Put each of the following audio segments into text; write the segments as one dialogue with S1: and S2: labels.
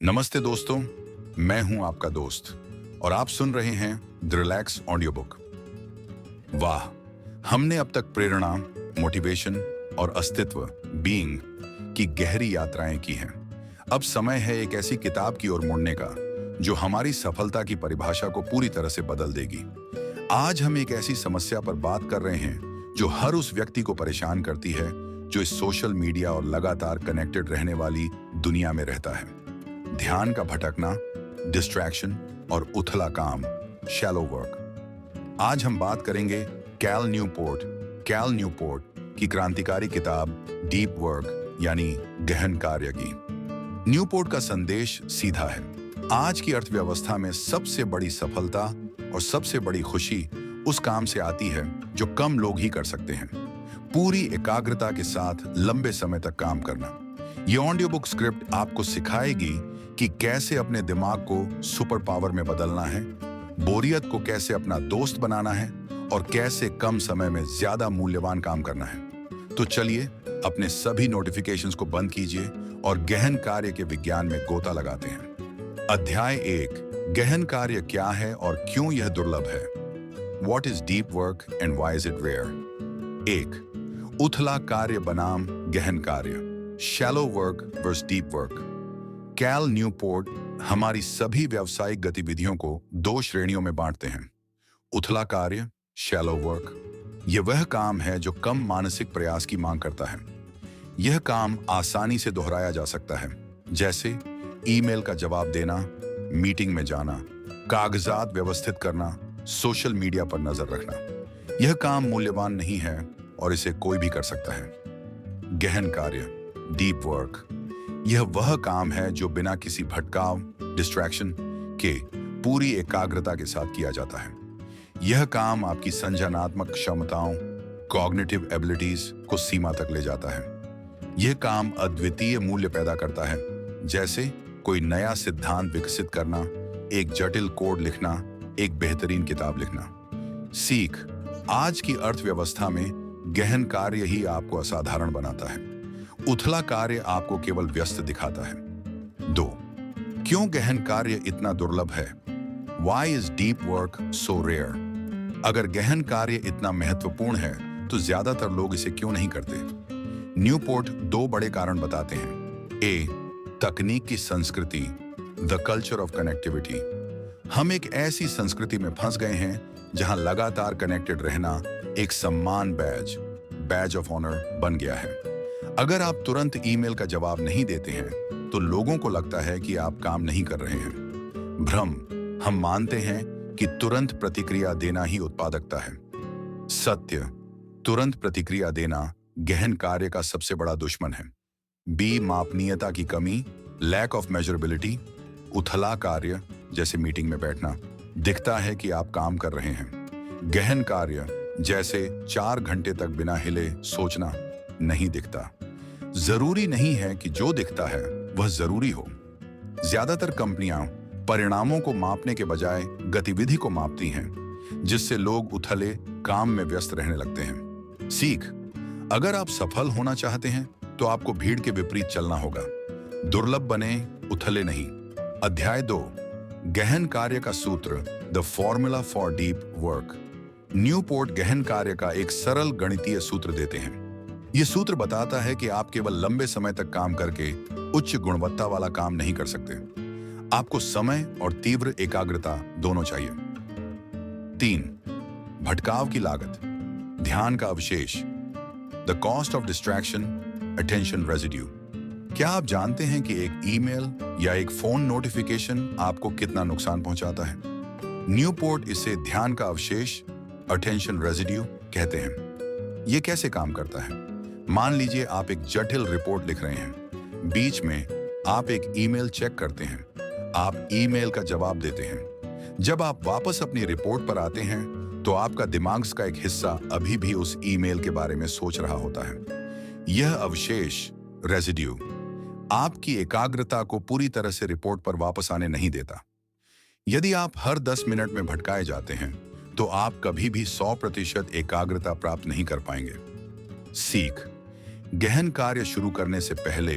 S1: नमस्ते दोस्तों, मैं हूं आपका दोस्त और आप सुन रहे हैं द रिलैक्स ऑडियो बुक। वाह, हमने अब तक प्रेरणा, मोटिवेशन और अस्तित्व बीइंग की गहरी यात्राएं की हैं। अब समय है एक ऐसी किताब की ओर मुड़ने का जो हमारी सफलता की परिभाषा को पूरी तरह से बदल देगी। आज हम एक ऐसी समस्या पर बात कर रहे हैं जो हर उस व्यक्ति को परेशान करती है जो इस सोशल मीडिया और लगातार कनेक्टेड रहने वाली दुनिया में रहता है। ध्यान का भटकना, डिस्ट्रैक्शन और उथला काम, शैलो वर्क। आज हम बात करेंगे कैल न्यूपोर्ट की क्रांतिकारी किताब डीप वर्क यानी गहन कार्य की। न्यूपोर्ट का संदेश सीधा है। आज की अर्थव्यवस्था में सबसे बड़ी सफलता और सबसे बड़ी खुशी उस काम से आती है जो कम लोग ही कर सकते हैं। पूरी एकाग्रता के साथ लंबे समय तक काम करना। ये ऑडियो बुक स्क्रिप्ट आपको सिखाएगी कि कैसे अपने दिमाग को सुपर पावर में बदलना है, बोरियत को कैसे अपना दोस्त बनाना है और कैसे कम समय में ज्यादा मूल्यवान काम करना है। तो चलिए अपने सभी नोटिफिकेशंस को बंद कीजिए और गहन कार्य के विज्ञान में गोता लगाते हैं। अध्याय 1, गहन कार्य क्या है और क्यों यह दुर्लभ है। What is deep work and why is it rare? 1. उथला कार्य बनाम गहन कार्य, shallow work versus deep work. Cal Newport हमारी सभी व्यावसायिक गतिविधियों को 2 श्रेणियों में बांटते हैं। उथला कार्य, शैलो वर्क, यह वह काम है जो कम मानसिक प्रयास की मांग करता है। यह काम आसानी से दोहराया जा सकता है, जैसे ईमेल का जवाब देना, मीटिंग में जाना, कागजात व्यवस्थित करना, सोशल मीडिया पर नजर रखना। यह काम मूल्यवान नहीं है और इसे कोई भी कर सकता है। गहन कार्य, डीप वर्क, यह वह काम है जो बिना किसी भटकाव, डिस्ट्रैक्शन के पूरी एकाग्रता के साथ किया जाता है। यह काम आपकी संज्ञानात्मक क्षमताओं, कॉग्निटिव एबिलिटीज को सीमा तक ले जाता है। यह काम अद्वितीय मूल्य पैदा करता है, जैसे कोई नया सिद्धांत विकसित करना, एक जटिल कोड लिखना, एक बेहतरीन किताब लिखना। सीख, आज की अर्थव्यवस्था में गहन कार्य ही आपको असाधारण बनाता है। उथला कार्य आपको केवल व्यस्त दिखाता है। 2. क्यों गहन कार्य इतना दुर्लभ है? Why is deep work so rare? अगर गहन कार्य इतना महत्वपूर्ण है तो ज्यादातर लोग इसे क्यों नहीं करते? न्यूपोर्ट 2 बड़े कारण बताते हैं। A. तकनीक की संस्कृति, द कल्चर ऑफ कनेक्टिविटी। हम एक ऐसी संस्कृति में फंस गए हैं जहां लगातार कनेक्टेड रहना एक सम्मान बैज ऑफ ऑनर बन गया है। अगर आप तुरंत ईमेल का जवाब नहीं देते हैं तो लोगों को लगता है कि आप काम नहीं कर रहे हैं। भ्रम, हम मानते हैं कि तुरंत प्रतिक्रिया देना ही उत्पादकता है। सत्य, तुरंत प्रतिक्रिया देना गहन कार्य का सबसे बड़ा दुश्मन है। बी. मापनीयता की कमी, लैक ऑफ मेजरेबिलिटी। उथला कार्य जैसे मीटिंग में बैठना दिखता है कि आप काम कर रहे हैं। गहन कार्य जैसे 4 घंटे तक बिना हिले सोचना नहीं दिखता। जरूरी नहीं है कि जो दिखता है वह जरूरी हो। ज्यादातर कंपनियां परिणामों को मापने के बजाय गतिविधि को मापती हैं, जिससे लोग उथले काम में व्यस्त रहने लगते हैं। सीख, अगर आप सफल होना चाहते हैं तो आपको भीड़ के विपरीत चलना होगा। दुर्लभ बने, उथले नहीं। अध्याय 2, गहन कार्य का सूत्र, the formula for deep work. Newport गहन कार्य का एक सरल गणितीय सूत्र देते हैं। यह सूत्र बताता है कि आप केवल लंबे समय तक काम करके उच्च गुणवत्ता वाला काम नहीं कर सकते। आपको समय और तीव्र एकाग्रता दोनों चाहिए। 3. भटकाव की लागत, ध्यान का अवशेष, the cost of distraction, attention residue. क्या आप जानते हैं कि एक ईमेल या एक फोन नोटिफिकेशन आपको कितना नुकसान पहुंचाता है? न्यूपोर्ट इसे ध्यान का अवशेष, अटेंशन रेजिड्यू कहते हैं। यह कैसे काम करता है? मान लीजिए आप एक जटिल रिपोर्ट लिख रहे हैं। बीच में आप एक ईमेल चेक करते हैं, आप ईमेल का जवाब देते हैं। जब आप वापस अपनी रिपोर्ट पर आते हैं तो आपका दिमाग का एक हिस्सा अभी भी उस ईमेल के बारे में सोच रहा होता है। यह अवशेष, रेजिड्यू, आपकी एकाग्रता को पूरी तरह से रिपोर्ट पर वापस आने नहीं देता। यदि आप हर 10 मिनट में भटकाए जाते हैं तो आप कभी भी 100% एकाग्रता प्राप्त नहीं कर पाएंगे। सीख, गहन कार्य शुरू करने से पहले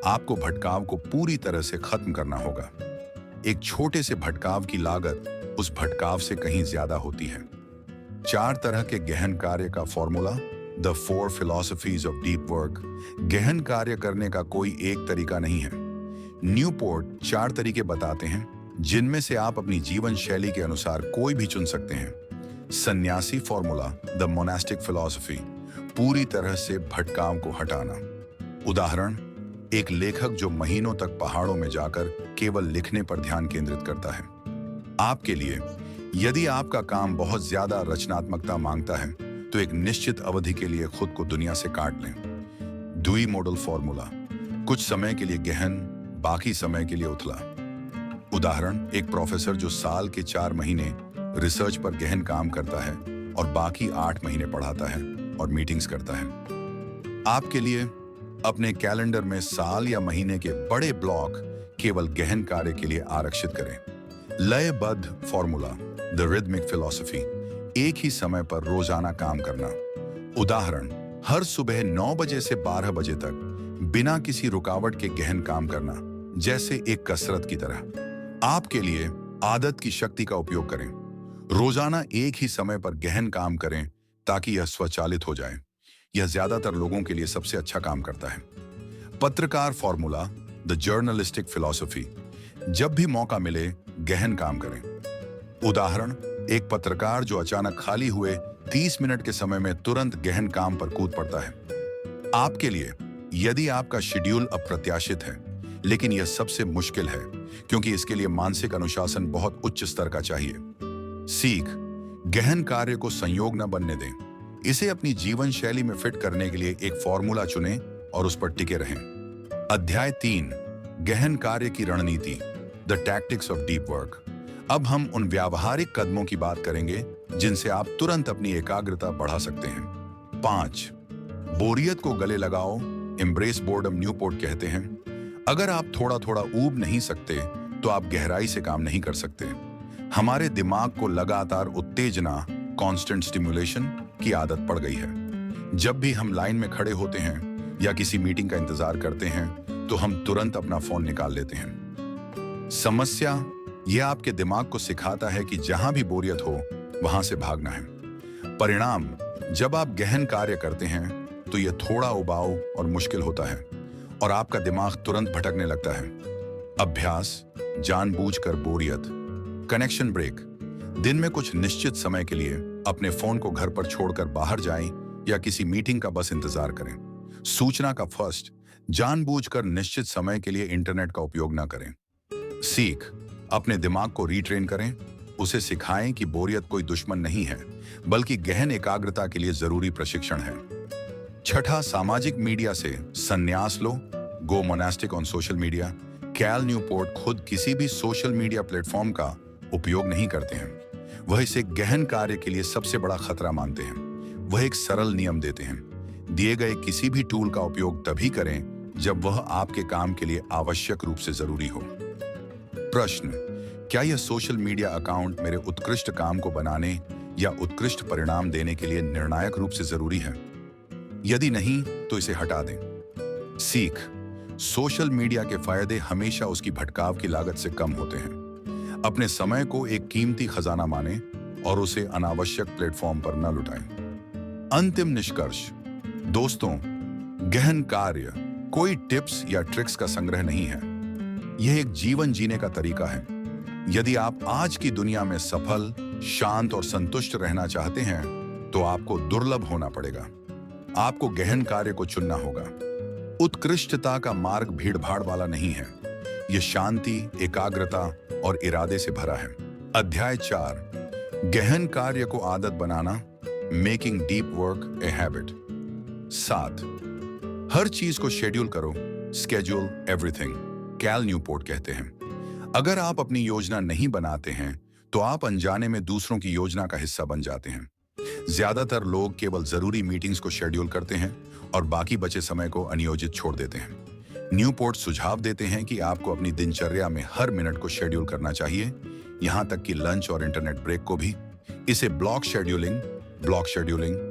S1: आपको भटकाव को पूरी तरह से खत्म करना होगा। एक छोटे से भटकाव की लागत उस भटकाव से कहीं ज्यादा होती है। 4 तरह के गहन कार्य का formula, the 4 philosophies of deep work. गहन कार्य करने का कोई एक तरीका नहीं है। न्यूपोर्ट 4 तरीके बताते हैं जिनमें से आप अपनी जीवन शैली के अनुसार कोई भी चुन सकते हैं। सन्यासी फॉर्मूला, द मोनास्टिक फिलॉसफी, पूरी तरह से भटकाव को हटाना। उदाहरण, एक लेखक जो महीनों तक पहाड़ों में जाकर केवल लिखने पर ध्यान केंद्रित करता है। आपके लिए, यदि आपका काम बहुत ज्यादा रचनात्मकता मांगता है तो एक निश्चित अवधि के लिए खुद को दुनिया से काट लें। ड्यूई मॉडल फॉर्मूला, कुछ समय के लिए गहन, बाकी समय के लिए उथला। उदाहरण, एक प्रोफेसर जो साल के 4 महीने रिसर्च पर गहन काम करता है और बाकी 8 महीने पढ़ाता है और मीटिंग्स करता है। आपके लिए, अपने कैलेंडर में साल या महीने के बड़े ब्लॉक केवल गहन कार्य के लिए आरक्षित करें। लयबद्ध फॉर्मूला, द रिदमिक फिलॉसफी, एक ही समय पर रोजाना काम करना। उदाहरण, हर सुबह 9 बजे से 12 बजे तक बिना किसी रुकावट के गहन काम करना, जैसे एक कसरत की तरह। आपके लिए, आदत की शक्ति का उपयोग करें। रोजाना एक ही समय पर गहन काम करें ताकि यह स्वचालित हो जाए। यह ज्यादातर लोगों के लिए सबसे अच्छा काम करता है। पत्रकार फॉर्मूला, द जर्नलिस्टिक फिलॉसफी, जब भी मौका मिले गहन काम करें। उदाहरण, एक पत्रकार जो अचानक खाली हुए 30 मिनट के समय में तुरंत गहन काम पर कूद पड़ता है। आपके लिए, यदि आपका शेड्यूल अप्रत्याशित है, लेकिन यह सबसे मुश्किल है क्योंकि इसके लिए मानसिक अनुशासन बहुत उच्च स्तर का चाहिए। सीख, गहन कार्य को संयोग न बनने दें। इसे अपनी जीवन शैली में फिट करने के लिए एक फॉर्मूला चुनें और उस पर टिके रहें। अध्याय 3, गहन कार्य की रणनीति, the tactics of deep work. अब हम उन व्यावहारिक कदमों की बात करेंगे जिनसे आप तुरंत अपनी एकाग्रता बढ़ा सकते हैं। 5, बोरियत को गले लगाओ, एम्ब्रेस बोर्डम, न्यूपोर्ट कहते हैं। अगर आप थोड़ा थोड़ा ऊब नहीं सकते तो आप गहराई से काम नहीं कर सकते। हमारे दिमाग को लगातार उत्तेजना, कांस्टेंट स्टिमुलेशन की आदत पड़ गई है। जब भी हम लाइन में खड़े होते हैं या किसी मीटिंग का इंतजार करते हैं तो हम तुरंत अपना फोन निकाल लेते हैं। समस्या, यह आपके दिमाग को सिखाता है कि जहां भी बोरियत हो वहां से भागना है। परिणाम, जब आप गहन कार्य करते हैं तो यह थोड़ा उबाऊ और मुश्किल होता है और आपका दिमाग तुरंत भटकने लगता है। अभ्यास, जानबूझकर बोरियत। कनेक्शन ब्रेक, दिन में कुछ निश्चित समय के लिए अपने फोन को घर पर छोड़कर बाहर जाएं या किसी मीटिंग का बस इंतजार करें। सूचना का फर्स्ट, जानबूझकर निश्चित समय के लिए इंटरनेट का उपयोग न करें। सीख, अपने दिमाग को रीट्रेन करें। उसे सिखाएं कि बोरियत कोई दुश्मन नहीं है, बल्कि गहन एकाग्रता के लिए जरूरी प्रशिक्षण है। छठा, सामाजिक मीडिया से संन्यास लो, go monastic on social media. Cal Newport खुद किसी भी सोशल मीडिया प्लेटफॉर्म का उपयोग नहीं करते हैं। वह इसे गहन कार्य के लिए सबसे बड़ा खतरा मानते हैं। वह एक सरल नियम देते हैं, दिए गए किसी भी टूल का उपयोग तभी करें जब वह आपके काम के लिए आवश्यक रूप से जरूरी हो। प्रश्न, क्या यह सोशल मीडिया अकाउंट मेरे उत्कृष्ट काम को बनाने या उत्कृष्ट परिणाम देने के लिए निर्णायक रूप से जरूरी है? यदि नहीं तो इसे हटा दें। सीख, सोशल मीडिया के फायदे हमेशा उसकी भटकाव की लागत से कम होते हैं। अपने समय को एक कीमती खजाना माने और उसे अनावश्यक प्लेटफॉर्म पर न लुटाएं। अंतिम निष्कर्ष, दोस्तों, गहन कार्य कोई टिप्स या ट्रिक्स का संग्रह नहीं है। यह एक जीवन जीने का तरीका है। यदि आप आज की दुनिया में सफल, शांत और संतुष्ट रहना चाहते हैं तो आपको दुर्लभ होना पड़ेगा। आपको गहन कार्य को चुनना होगा। उत्कृष्टता का मार्ग भीड़भाड़ वाला नहीं है। यह शांति, एकाग्रता और इरादे से भरा है। अध्याय 4, गहन कार्य को आदत बनाना, making deep work a habit. 7, हर चीज को शेड्यूल करो, स्केड्यूल एवरीथिंग, कैल न्यूपोर्ट कहते हैं। अगर आप अपनी योजना नहीं बनाते हैं तो आप अनजाने में दूसरों की योजना का हिस्सा बन जाते हैं। ज्यादातर लोग केवल जरूरी मीटिंग्स को शेड्यूल करते हैं और बाकी बचे समय को अनियोजित छोड़ देते हैं। न्यूपोर्ट सुझाव देते हैं कि आपको अपनी दिनचर्या में हर मिनट को शेड्यूल करना चाहिए, यहां तक कि लंच और इंटरनेट ब्रेक को भी। इसे ब्लॉक शेड्यूलिंग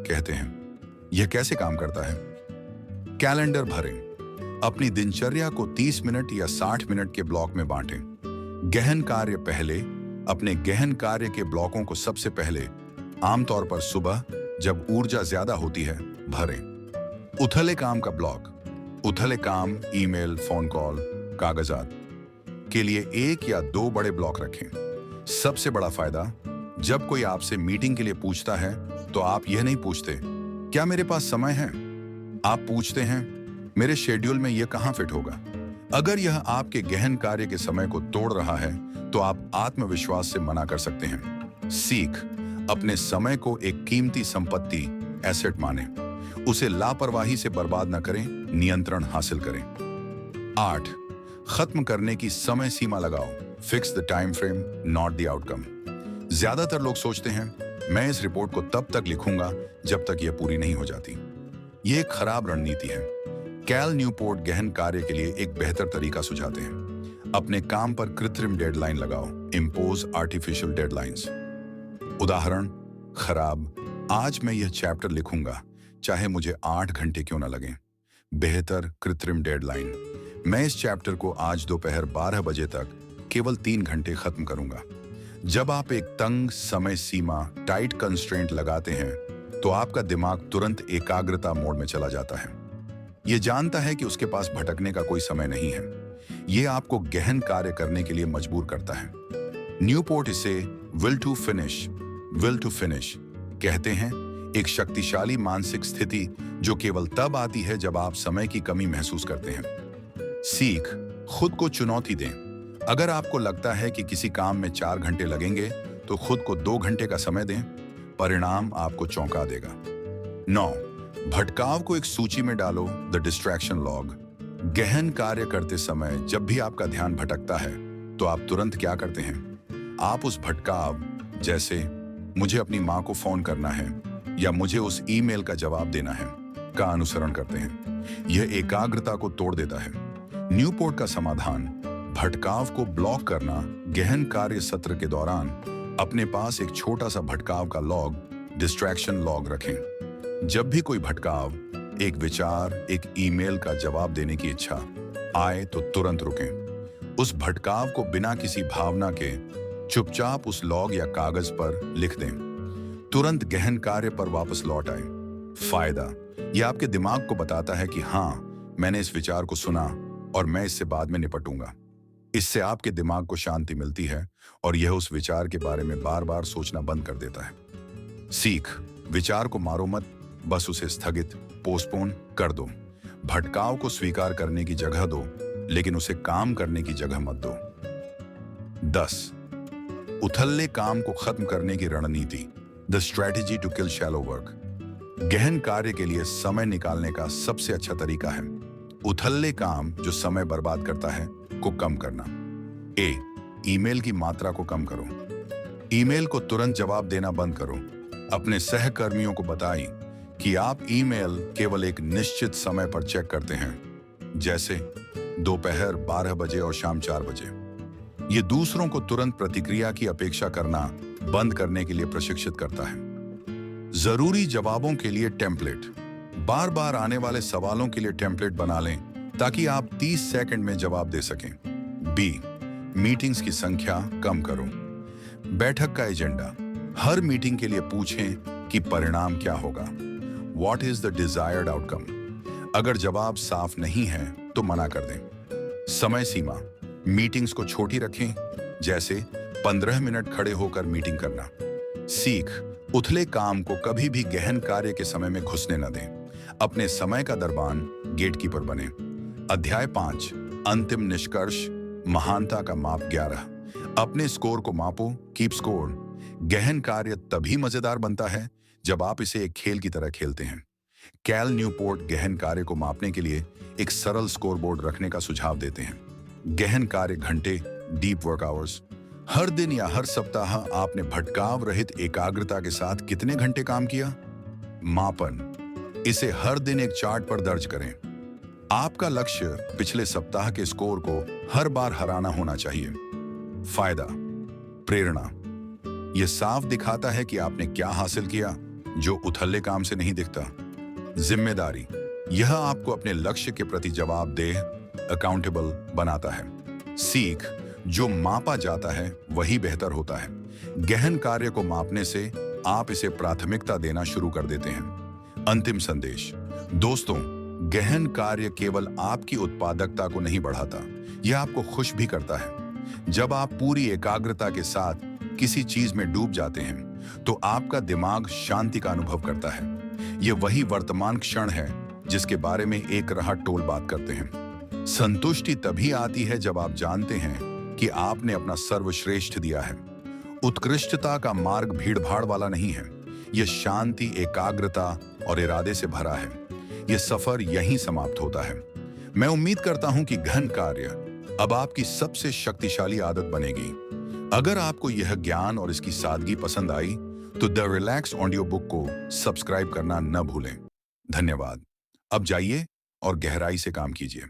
S1: कहते हैं। यह कैसे काम करता है? कैलेंडर भरें। अपनी दिनचर्या को 30 मिनट या 60 मिनट के ब्लॉक में बांटें। गहन कार्य पहले। अपने गहन कार्य के ब्लॉकों को सबसे पहले, आमतौर पर सुबह जब ऊर्जा ज्यादा होती है, भरें। उथले काम का ब्लॉक। उथले काम, ईमेल, फोन कॉल, कागजात के लिए 1 या 2 बड़े ब्लॉक रखें। सबसे बड़ा फायदा, जब कोई आपसे मीटिंग के लिए पूछता है तो आप यह नहीं पूछते क्या मेरे पास समय है, आप पूछते हैं मेरे शेड्यूल में यह कहां फिट होगा। अगर यह आपके गहन कार्य के समय को तोड़ रहा है तो आप आत्मविश्वास से मना कर सकते हैं। सीख, अपने समय को एक कीमती संपत्ति, एसेट माने। उसे लापरवाही से बर्बाद न करें, नियंत्रण हासिल करें। 8, खत्म करने की समय सीमा लगाओ। Fix the time frame, not the outcome. ज्यादातर लोग सोचते हैं मैं इस रिपोर्ट को तब तक लिखूंगा जब तक यह पूरी नहीं हो जाती। यह एक खराब रणनीति है। कैल न्यूपोर्ट गहन कार्य के लिए एक बेहतर तरीका सुझाते हैं। अपने काम पर कृत्रिम डेडलाइन लगाओ। Impose artificial deadlines. उदाहरण, खराब, आज मैं यह चैप्टर लिखूंगा चाहे मुझे 8 घंटे क्यों न लगें। बेहतर कृत्रिम डेडलाइन, मैं इस चैप्टर को आज दोपहर 12 बजे तक केवल 3 घंटे खत्म करूंगा। जब आप एक तंग समय सीमा, टाइट कंस्ट्रेंट लगाते हैं तो आपका दिमाग तुरंत एकाग्रता मोड में चला जाता है। यह जानता है कि उसके पास भटकने का कोई समय नहीं है। यह आपको गहन कार्य करने के लिए मजबूर करता है। न्यूपोर्ट इसे विल टू फिनिश कहते हैं, एक शक्तिशाली मानसिक स्थिति जो केवल तब आती है जब आप समय की कमी महसूस करते हैं। सीख, खुद को चुनौती दें। अगर आपको लगता है कि किसी काम में 4 घंटे लगेंगे तो खुद को 2 घंटे का समय दें। परिणाम आपको चौंका देगा। 9, भटकाव को एक सूची में डालो। The distraction log. गहन कार्य करते समय जब भी आपका ध्यान भटकता है तो आप तुरंत क्या करते हैं? आप उस भटकाव, जैसे मुझे अपनी मां को फोन करना है या मुझे उस ईमेल का जवाब देना है, का अनुसरण करते हैं। यह एकाग्रता को तोड़ देता है। न्यूपोर्ट का समाधान, भटकाव को ब्लॉक करना। गहन कार्य सत्र के दौरान अपने पास एक छोटा सा भटकाव का लॉग, डिस्ट्रैक्शन लॉग रखें। जब भी कोई भटकाव, एक विचार, एक ईमेल का जवाब देने की इच्छा आए तो तुरंत रुकें। उस भटकाव को बिना किसी भावना के चुपचाप उस लॉग या कागज पर लिख दें। तुरंत गहन कार्य पर वापस लौट आए। फायदा, यह आपके दिमाग को बताता है कि हाँ, मैंने इस विचार को सुना और मैं इससे बाद में निपटूंगा। इससे आपके दिमाग को शांति मिलती है और यह उस विचार के बारे में बार बार सोचना बंद कर देता है। सीख, विचार को मारो मत, बस उसे स्थगित, पोस्टपोन कर दो। भटकाव को स्वीकार करने की जगह दो, लेकिन उसे काम करने की जगह मत दो। 10, उथले काम को खत्म करने की रणनीति। The strategy to kill shallow work. गहन कार्य के लिए समय निकालने का सबसे अच्छा तरीका है उथले काम जो समय बर्बाद करता है को कम करना। ए, ईमेल की मात्रा को कम करो। ईमेल को तुरंत जवाब देना बंद करो। अपने सहकर्मियों को बताएं कि आप ईमेल केवल एक निश्चित समय पर चेक करते हैं, जैसे दोपहर 12 बजे और शाम 4 बजे। ये दूसरों को तुरंत प्रतिक्रिया की अपेक्षा करना बंद करने के लिए प्रशिक्षित करता है। जरूरी जवाबों के लिए टेम्पलेट। बार बार आने वाले सवालों के लिए टेम्पलेट बना लें ताकि आप 30 सेकंड में जवाब दे सकें। बी, मीटिंग्स की संख्या कम करो। बैठक का एजेंडा। हर मीटिंग के लिए पूछें कि परिणाम क्या होगा। What is the desired outcome? अगर जवाब साफ नहीं है तो मना कर दें। समय सीमा। मीटिंग्स को छोटी रखें, जैसे 15 मिनट खड़े होकर मीटिंग करना। सीख, उथले काम को कभी भी गहन कार्य के समय में घुसने न दें। अपने समय का दरबान, गेटकीपर बने। अध्याय 5, अंतिम निष्कर्ष, महानता का माप 11। अपने स्कोर को मापो, कीप स्कोर। गहन कार्य तभी मजेदार बनता है जब आप इसे एक खेल की तरह खेलते हैं। कैल न्यूपोर्ट गहन कार्य को मापने के लिए एक सरल स्कोरबोर्ड रखने का सुझाव देते हैं। गहन कार्य घंटे, डीप वर्क आवर्स। हर दिन या हर सप्ताह आपने भटकाव रहित एकाग्रता के साथ कितने घंटे काम किया? मापन, इसे हर दिन एक चार्ट पर दर्ज करें। आपका लक्ष्य पिछले सप्ताह के स्कोर को हर बार हराना होना चाहिए। फायदा, प्रेरणा। यह साफ दिखाता है कि आपने क्या हासिल किया जो उथले काम से नहीं दिखता। जिम्मेदारी, यह आपको अपने लक्ष्य के प्रति जवाबदेह, अकाउंटेबल बनाता है। सीख, जो मापा जाता है वही बेहतर होता है। गहन कार्य को मापने से आप इसे प्राथमिकता देना शुरू कर देते हैं। अंतिम संदेश, दोस्तों, गहन कार्य केवल आपकी उत्पादकता को नहीं बढ़ाता, यह आपको खुश भी करता है। जब आप पूरी एकाग्रता के साथ किसी चीज में डूब जाते हैं तो आपका दिमाग शांति का अनुभव करता है। यह वही वर्तमान क्षण है जिसके बारे में एक राह टोल बात करते हैं। संतुष्टि तभी आती है जब आप जानते हैं कि आपने अपना सर्वश्रेष्ठ दिया है। उत्कृष्टता का मार्ग भीड़भाड़ वाला नहीं है, यह शांति, एकाग्रता और इरादे से भरा है। यह सफर यहीं समाप्त होता है। मैं उम्मीद करता हूं कि गहन कार्य अब आपकी सबसे शक्तिशाली आदत बनेगी। अगर आपको यह ज्ञान और इसकी सादगी पसंद आई तो द रिलैक्स ऑडियो बुक को सब्सक्राइब करना न भूलें। धन्यवाद। अब जाइए और गहराई से काम कीजिए।